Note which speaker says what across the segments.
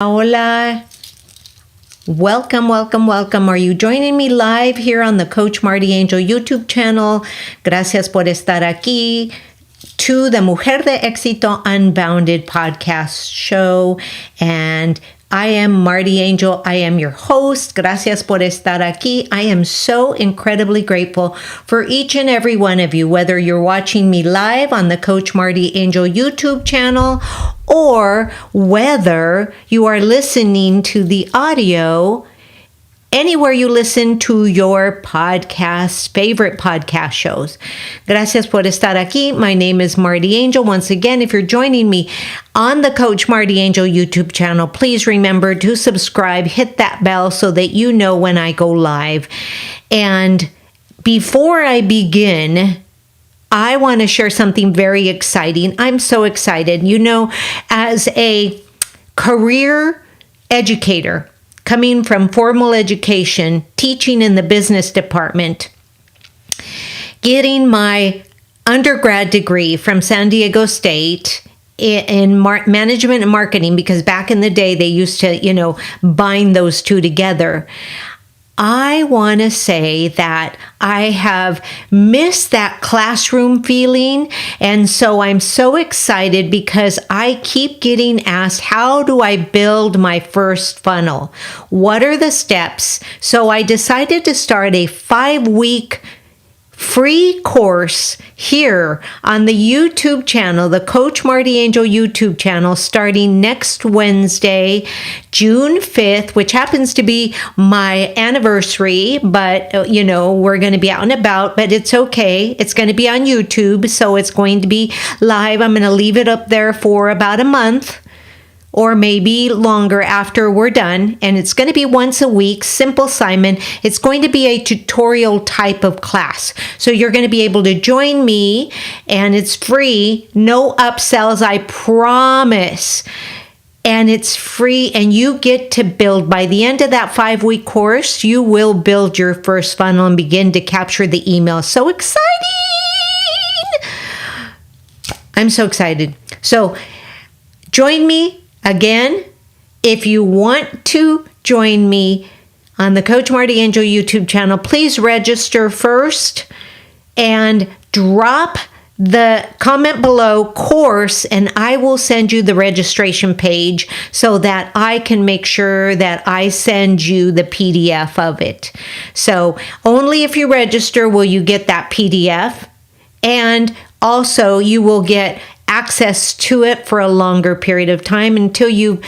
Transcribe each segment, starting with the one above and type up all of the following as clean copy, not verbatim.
Speaker 1: Hola. Welcome, welcome, welcome. Are you joining me live here on the Coach Marty Angel YouTube channel? Gracias por estar aquí to the Mujer de Éxito Unbounded podcast show. And I am Marty Angel. I am your host. Gracias por estar aquí. I am so incredibly grateful for each and every one of you, whether you're watching me live on the Coach Marty Angel YouTube channel or whether you are listening to the audio anywhere you listen to your podcast, favorite podcast shows. Gracias por estar aquí. My name is Marty Angel. Once again, if you're joining me on the Coach Marty Angel YouTube channel, please remember to subscribe, hit that bell so that you know when I go live. And before I begin, I want to share something very exciting. I'm so excited. You know, as a career educator, coming from formal education, teaching in the business department, getting my undergrad degree from San Diego State in management and marketing, because back in the day they used to, bind those two together. I want to say that I have missed that classroom feeling. And so I'm so excited because I keep getting asked, how do I build my first funnel? What are the steps? So I decided to start a 5-week free course here on the YouTube channel, the Coach Marty Angel YouTube channel, starting next Wednesday, June 5th, which happens to be my anniversary, but we're going to be out and about, but it's okay. It's going to be on YouTube, so it's going to be live. I'm going to leave it up there for about a month, or maybe longer after we're done. And it's going to be once a week, simple assignment. It's going to be a tutorial type of class. So you're going to be able to join me, and it's free, no upsells, I promise. And it's free, and you get to build, by the end of that 5-week course, you will build your first funnel and begin to capture the email. So exciting! I'm so excited. So join me. Again, if you want to join me on the Coach Marty Angel YouTube channel, please register first and drop the comment below course, and I will send you the registration page so that I can make sure that I send you the PDF of it. So only if you register will you get that PDF, and also you will get access to it for a longer period of time until you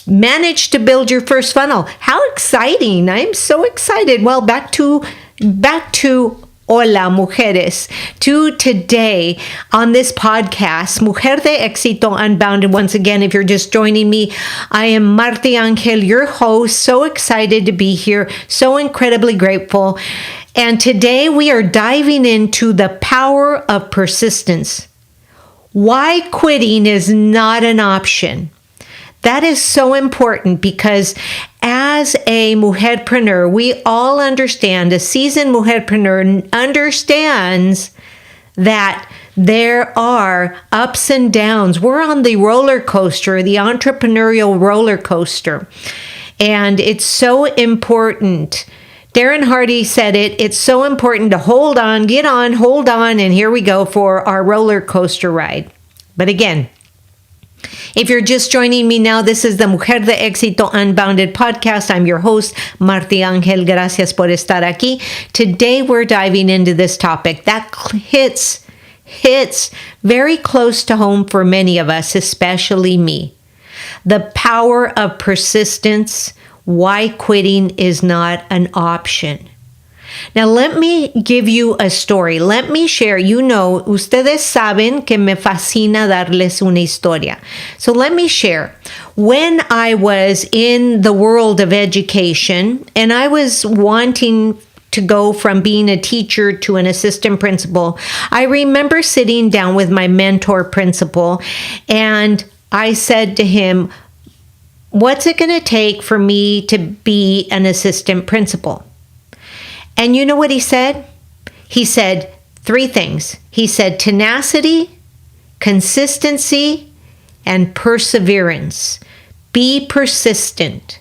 Speaker 1: manage to build your first funnel. How exciting. I'm so excited. Well, back to Hola Mujeres, to today on this podcast, Mujer de Éxito Unbounded. Once again, if you're just joining me, I am Marty Angel, your host. So excited to be here. So incredibly grateful. And today we are diving into the power of persistence. Why quitting is not an option. That is so important because as a mujerpreneur, we all understand, a seasoned mujerpreneur understands that there are ups and downs. We're on the roller coaster, the entrepreneurial roller coaster. And it's so important. Darren Hardy said it. It's so important to hold on, get on, hold on, and here we go for our roller coaster ride. But again, if you're just joining me now, this is the Mujer de Éxito Unbounded podcast. I'm your host, Marty Angel. Gracias por estar aquí. Today, we're diving into this topic that hits very close to home for many of us, especially me. The power of persistence. Why quitting is not an option. Now, let me give you a story. Let me share. Ustedes saben que me fascina darles una historia. So let me share. When I was in the world of education and I was wanting to go from being a teacher to an assistant principal, I remember sitting down with my mentor principal, and I said to him, what's it going to take for me to be an assistant principal? And you know what he said? He said 3 things. He said tenacity, consistency, and perseverance. Be persistent.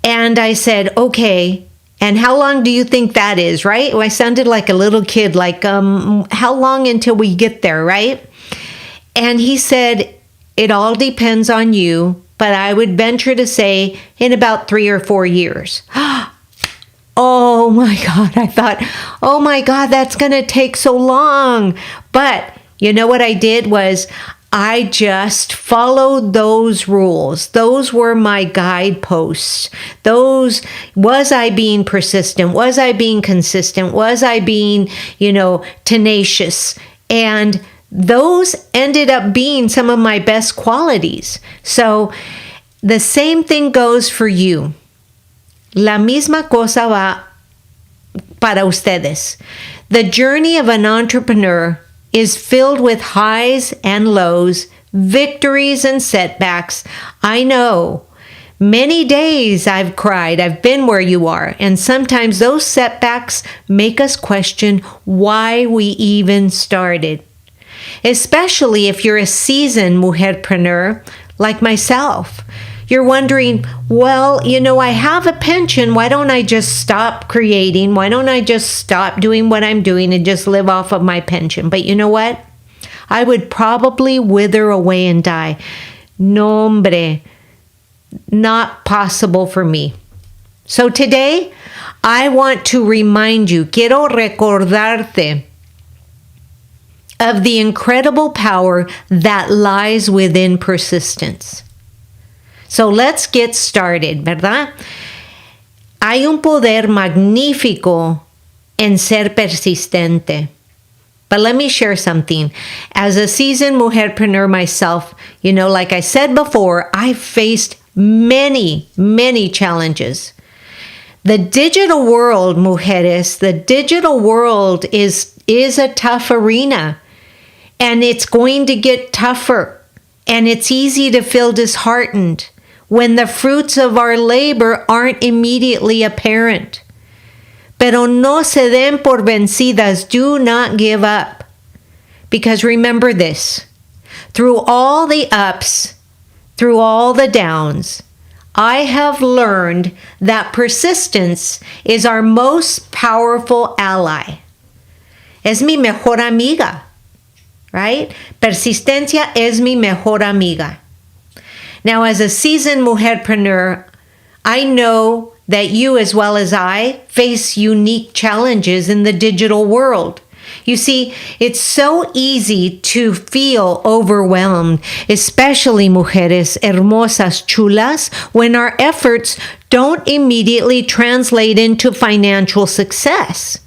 Speaker 1: And I said, okay, and how long do you think that is, right? I sounded like a little kid, like, how long until we get there, right? And he said, it all depends on you, but I would venture to say in about 3 or 4 years. Oh my God, I thought, oh my God, that's going to take so long. But you know what I did was I just followed those rules. Those were my guideposts. Was I being persistent? Was I being consistent? Was I being, tenacious? And those ended up being some of my best qualities. So the same thing goes for you. La misma cosa va para ustedes. The journey of an entrepreneur is filled with highs and lows, victories and setbacks. I know. Many days I've cried. I've been where you are. And sometimes those setbacks make us question why we even started. Especially if you're a seasoned mujerpreneur like myself. You're wondering, well, I have a pension. Why don't I just stop creating? Why don't I just stop doing what I'm doing and just live off of my pension? But you know what? I would probably wither away and die. No, hombre, not possible for me. So today, I want to remind you, quiero recordarte of the incredible power that lies within persistence. So let's get started, ¿verdad? Hay un poder magnífico en ser persistente. But let me share something. As a seasoned mujerpreneur myself, like I said before, I faced many, many challenges. The digital world, mujeres, the digital world is a tough arena. And it's going to get tougher. And it's easy to feel disheartened when the fruits of our labor aren't immediately apparent. Pero no se den por vencidas. Do not give up. Because remember this, through all the ups, through all the downs, I have learned that persistence is our most powerful ally. Es mi mejor amiga, right? Persistencia es mi mejor amiga. Now, as a seasoned mujerpreneur, I know that you, as well as I, face unique challenges in the digital world. You see, it's so easy to feel overwhelmed, especially mujeres hermosas, chulas, when our efforts don't immediately translate into financial success.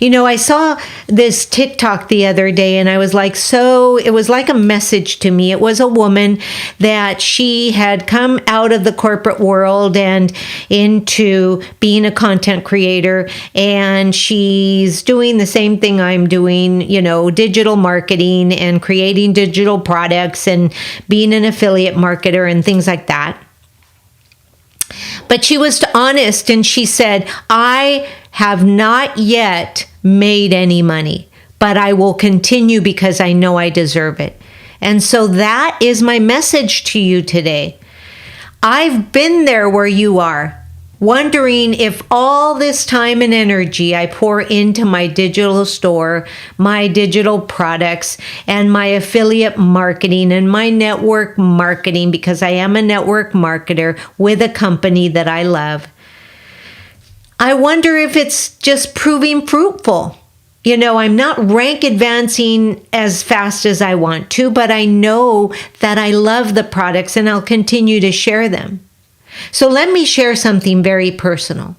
Speaker 1: I saw this TikTok the other day and I was like, it was like a message to me. It was a woman that she had come out of the corporate world and into being a content creator. And she's doing the same thing I'm doing, digital marketing and creating digital products and being an affiliate marketer and things like that. But she was honest and she said, I have not yet made any money, but I will continue because I know I deserve it. And so that is my message to you today. I've been there where you are, wondering if all this time and energy I pour into my digital store, my digital products, and my affiliate marketing and my network marketing, because I am a network marketer with a company that I love. I wonder if it's just proving fruitful. I'm not rank advancing as fast as I want to, but I know that I love the products and I'll continue to share them. So let me share something very personal.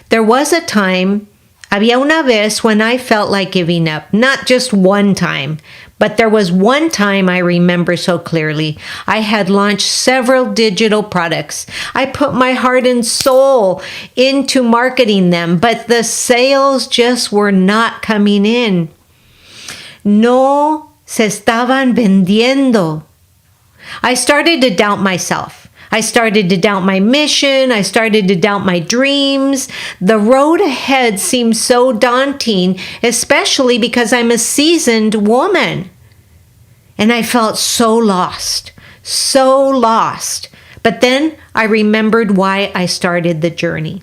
Speaker 1: There was a time, había una vez, when I felt like giving up. Not just one time, but there was one time I remember so clearly. I had launched several digital products. I put my heart and soul into marketing them, but the sales just were not coming in. No se estaban vendiendo. I started to doubt myself. I started to doubt my mission. I started to doubt my dreams. The road ahead seemed so daunting, especially because I'm a seasoned woman. And I felt so lost, so lost. But then I remembered why I started the journey.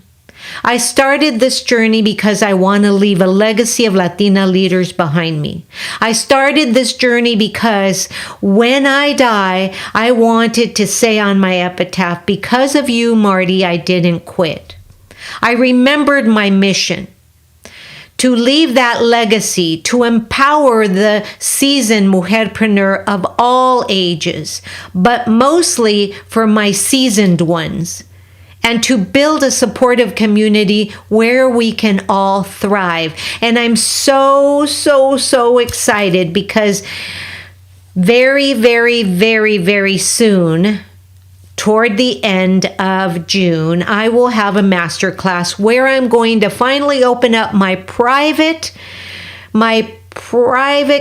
Speaker 1: I started this journey because I want to leave a legacy of Latina leaders behind me. I started this journey because when I die, I wanted to say on my epitaph, because of you, Marty, I didn't quit. I remembered my mission to leave that legacy, to empower the seasoned mujerpreneur of all ages, but mostly for my seasoned ones, and to build a supportive community where we can all thrive. And I'm so excited because very soon, toward the end of June, I will have a masterclass where I'm going to finally open up my private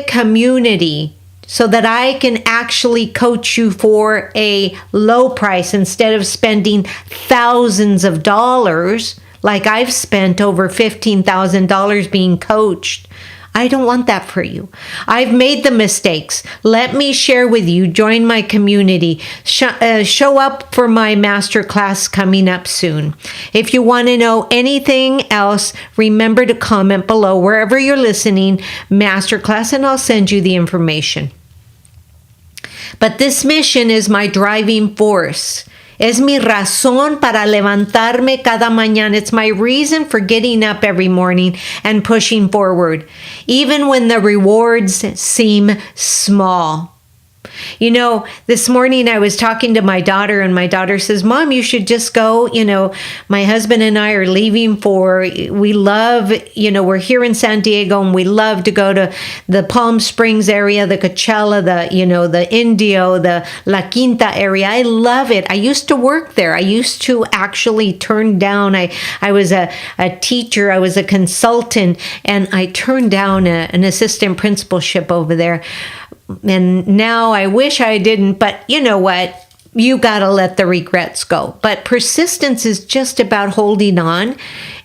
Speaker 1: community so that I can actually coach you for a low price instead of spending thousands of dollars like I've spent over $15,000 being coached. I don't want that for you. I've made the mistakes. Let me share with you. Join my community. Show up for my masterclass coming up soon. If you want to know anything else, remember to comment below wherever you're listening, masterclass, and I'll send you the information. But this mission is my driving force. Es mi razón para levantarme cada mañana. It's my reason for getting up every morning and pushing forward, even when the rewards seem small. You know, this morning I was talking to my daughter, and my daughter says, Mom, you should just go. You know, my husband and I are leaving we love, we're here in San Diego, and we love to go to the Palm Springs area, the Coachella, the Indio, the La Quinta area. I love it. I used to work there. I used to actually turn down, I was a teacher, I was a consultant, and I turned down an assistant principalship over there. And now I wish I didn't, but you know what? You got to let the regrets go. But persistence is just about holding on.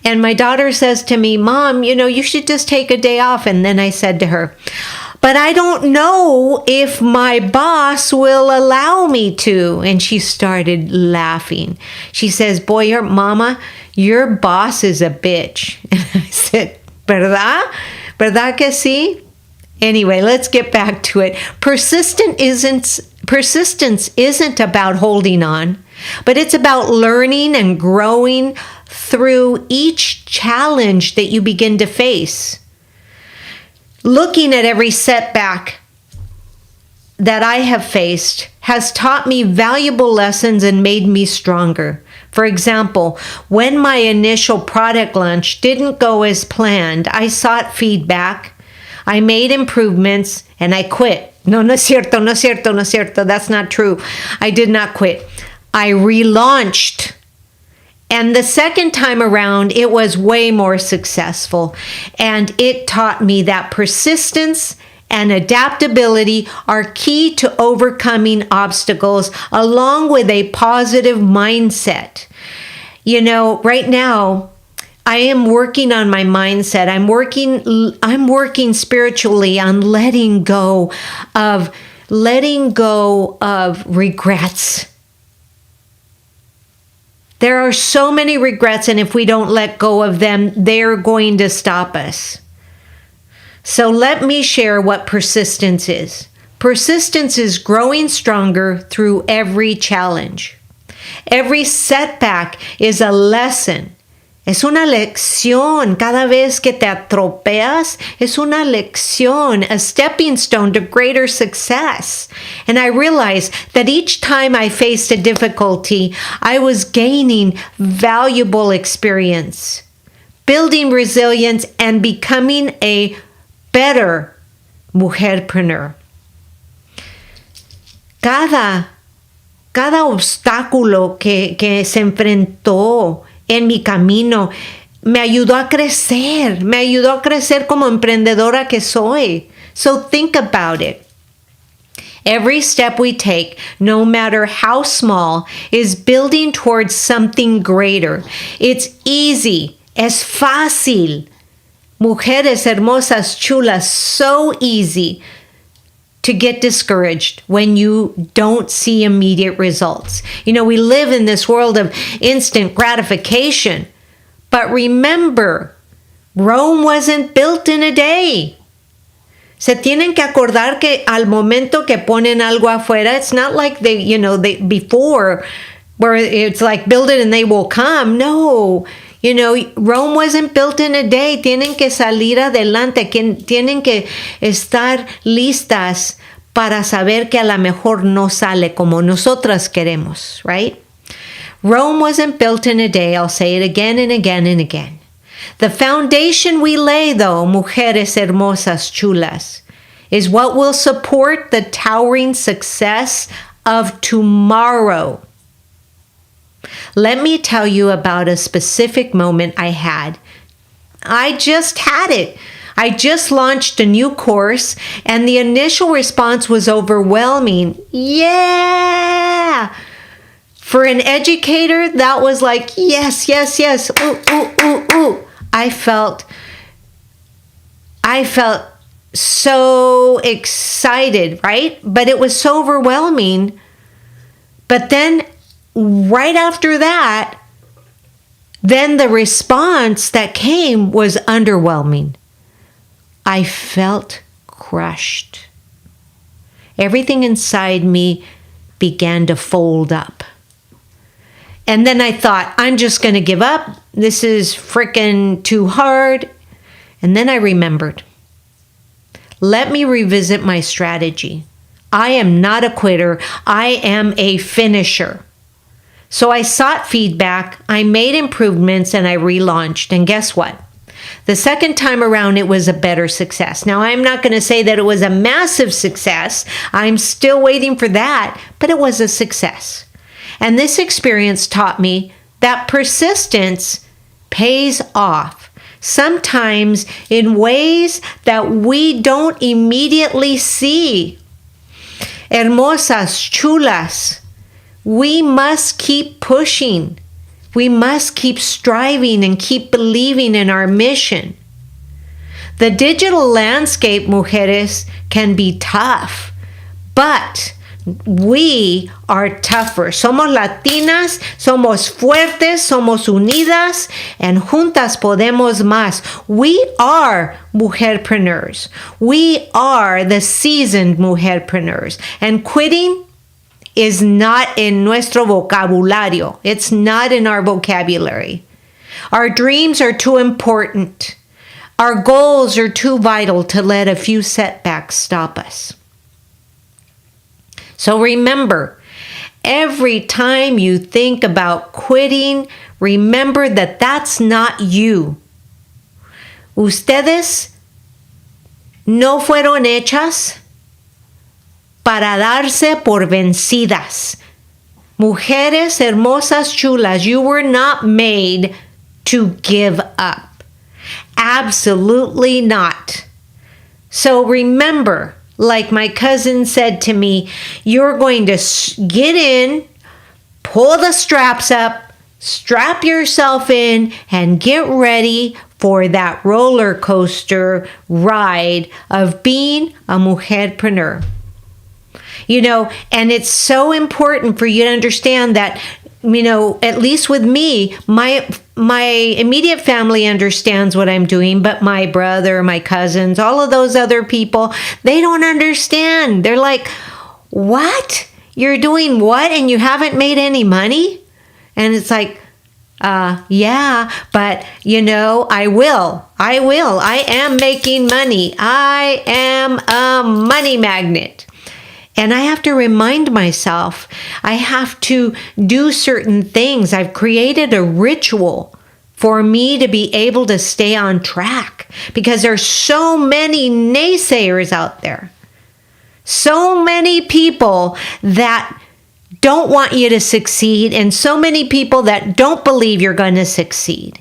Speaker 1: And my daughter says to me, Mom, you should just take a day off. And then I said to her, but I don't know if my boss will allow me to. And she started laughing. She says, boy, Mama, your boss is a bitch. And I said, ¿verdad? ¿Verdad que sí? Anyway, let's get back to it. Persistence isn't about holding on, but it's about learning and growing through each challenge that you begin to face. Looking at every setback that I have faced has taught me valuable lessons and made me stronger. For example, when my initial product launch didn't go as planned, I sought feedback, I made improvements, and I quit. No es cierto. That's not true. I did not quit. I relaunched. And the second time around, it was way more successful. And it taught me that persistence and adaptability are key to overcoming obstacles, along with a positive mindset. Right now, I am working on my mindset. I'm working spiritually on letting go of regrets. There are so many regrets, and if we don't let go of them, they're going to stop us. So let me share what persistence is. Persistence is growing stronger through every challenge. Every setback is a lesson. Es una lección. Cada vez que te atropeas, es una lección, a stepping stone to greater success. And I realized that each time I faced a difficulty, I was gaining valuable experience, building resilience, and becoming a better mujerpreneur. Cada obstáculo que se enfrentó en mi camino me ayudó a crecer como emprendedora que soy. So think about it. Every step we take, no matter how small, is building towards something greater. It's easy. Es fácil. Mujeres hermosas, chulas, so easy to get discouraged when you don't see immediate results. You know, we live in this world of instant gratification. But remember, Rome wasn't built in a day. Se tienen que acordar que al momento que ponen algo afuera, it's not like they before, where it's like build it and they will come. No, Rome wasn't built in a day. Tienen que salir adelante, tienen que estar listas para saber que a lo mejor no sale como nosotras queremos, right? Rome wasn't built in a day. I'll say it again and again and again. The foundation we lay, though, mujeres hermosas, chulas, is what will support the towering success of tomorrow. Let me tell you about a specific moment I had. I just had it. I just launched a new course, and the initial response was overwhelming. Yeah! For an educator, that was like, yes, yes, yes. Ooh, ooh, ooh, ooh. I felt so excited, right? But it was so overwhelming. But then right after that, then the response that came was underwhelming. I felt crushed. Everything inside me began to fold up. And then I thought, I'm just going to give up. This is frickin' too hard. And then I remembered. Let me revisit my strategy. I am not a quitter. I am a finisher. So I sought feedback, I made improvements, and I relaunched. And guess what? The second time around, it was a better success. Now, I'm not going to say that it was a massive success. I'm still waiting for that, but it was a success. And this experience taught me that persistence pays off, sometimes in ways that we don't immediately see. Hermosas, chulas, we must keep pushing. We must keep striving and keep believing in our mission. The digital landscape, mujeres, can be tough, but we are tougher. Somos latinas, somos fuertes, somos unidas, and juntas podemos más. We are mujerpreneurs. We are the seasoned mujerpreneurs. And quitting is not in nuestro vocabulario. It's not in our vocabulary. Our dreams are too important. Our goals are too vital to let a few setbacks stop us. So remember, every time you think about quitting, remember that that's not you. Ustedes no fueron hechas para darse por vencidas. Mujeres hermosas, chulas, you were not made to give up. Absolutely not. So remember, like my cousin said to me, you're going to get in, pull the straps up, strap yourself in, and get ready for that roller coaster ride of being a mujerpreneur. And it's so important for you to understand that, at least with me, my immediate family understands what I'm doing, but my brother, my cousins, all of those other people, they don't understand. They're like, what? You're doing what? And you haven't made any money? And it's like, yeah, but I will. I am making money. I am a money magnet. And I have to remind myself, I have to do certain things. I've created a ritual for me to be able to stay on track because there's so many naysayers out there. So many people that don't want you to succeed and so many people that don't believe you're going to succeed.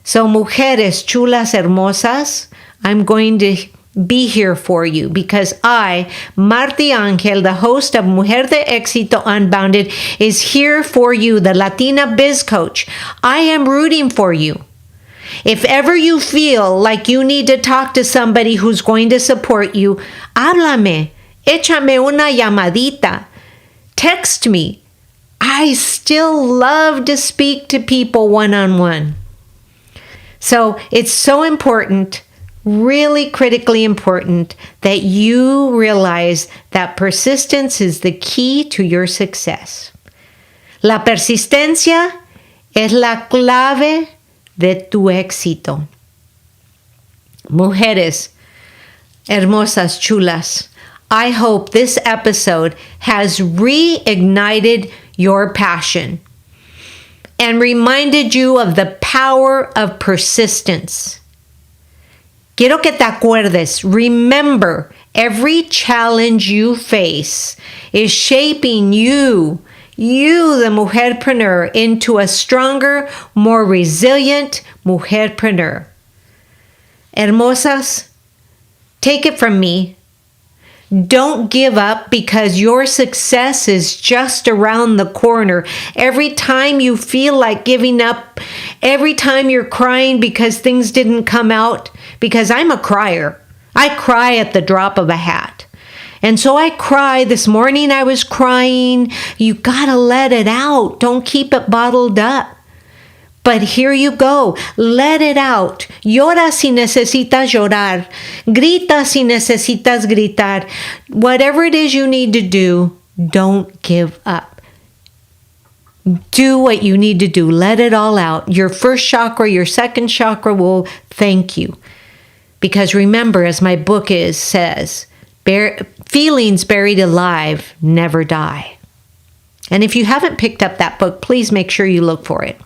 Speaker 1: So mujeres chulas hermosas, I'm going to be here for you because I, Marty Angel, the host of Mujer de Éxito Unbounded, is here for you, the Latina Biz Coach. I am rooting for you. If ever you feel like you need to talk to somebody who's going to support you, háblame. Échame una llamadita. Text me. I still love to speak to people one-on-one. So it's so important, really critically important, that you realize that persistence is the key to your success. La persistencia es la clave de tu éxito. Mujeres hermosas, chulas, I hope this episode has reignited your passion and reminded you of the power of persistence. Quiero que te acuerdes, remember, every challenge you face is shaping you, the mujerpreneur, into a stronger, more resilient mujerpreneur. Hermosas, take it from me. Don't give up because your success is just around the corner. Every time you feel like giving up, every time you're crying because things didn't come out, because I'm a crier. I cry at the drop of a hat. And so I cry. This morning I was crying. You gotta let it out. Don't keep it bottled up. But here you go. Let it out. Llora si necesitas llorar. Grita si necesitas gritar. Whatever it is you need to do, don't give up. Do what you need to do. Let it all out. Your first chakra, your second chakra will thank you. Because remember, as my book says, feelings buried alive never die. And if you haven't picked up that book, please make sure you look for it.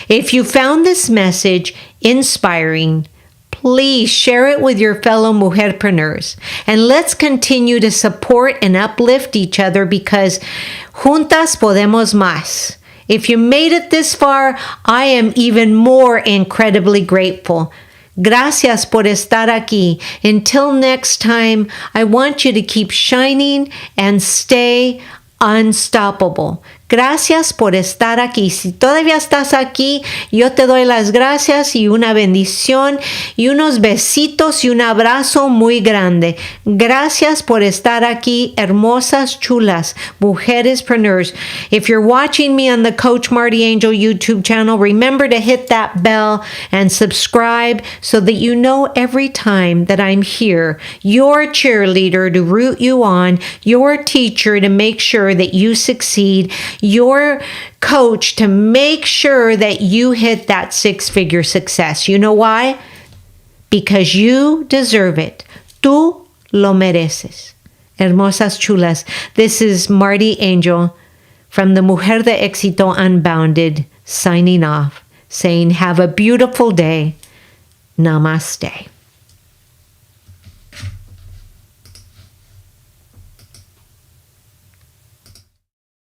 Speaker 1: If you found this message inspiring, please share it with your fellow mujerpreneurs. And let's continue to support and uplift each other because juntas podemos más. If you made it this far, I am even more incredibly grateful. Gracias por estar aquí. Until next time, I want you to keep shining and stay unstoppable. Gracias por estar aquí. Si todavía estás aquí, yo te doy las gracias y una bendición y unos besitos y un abrazo muy grande. Gracias por estar aquí, hermosas, chulas, mujerespreneurs. If you're watching me on the Coach Marty Angel YouTube channel, remember to hit that bell and subscribe so that you know every time that I'm here, your cheerleader to root you on, your teacher to make sure that you succeed, your coach to make sure that you hit that six-figure success. You know why? Because you deserve it. Tú lo mereces. Hermosas chulas. This is Marty Angel from the Mujer de Éxito Unbounded signing off, saying have a beautiful day. Namaste.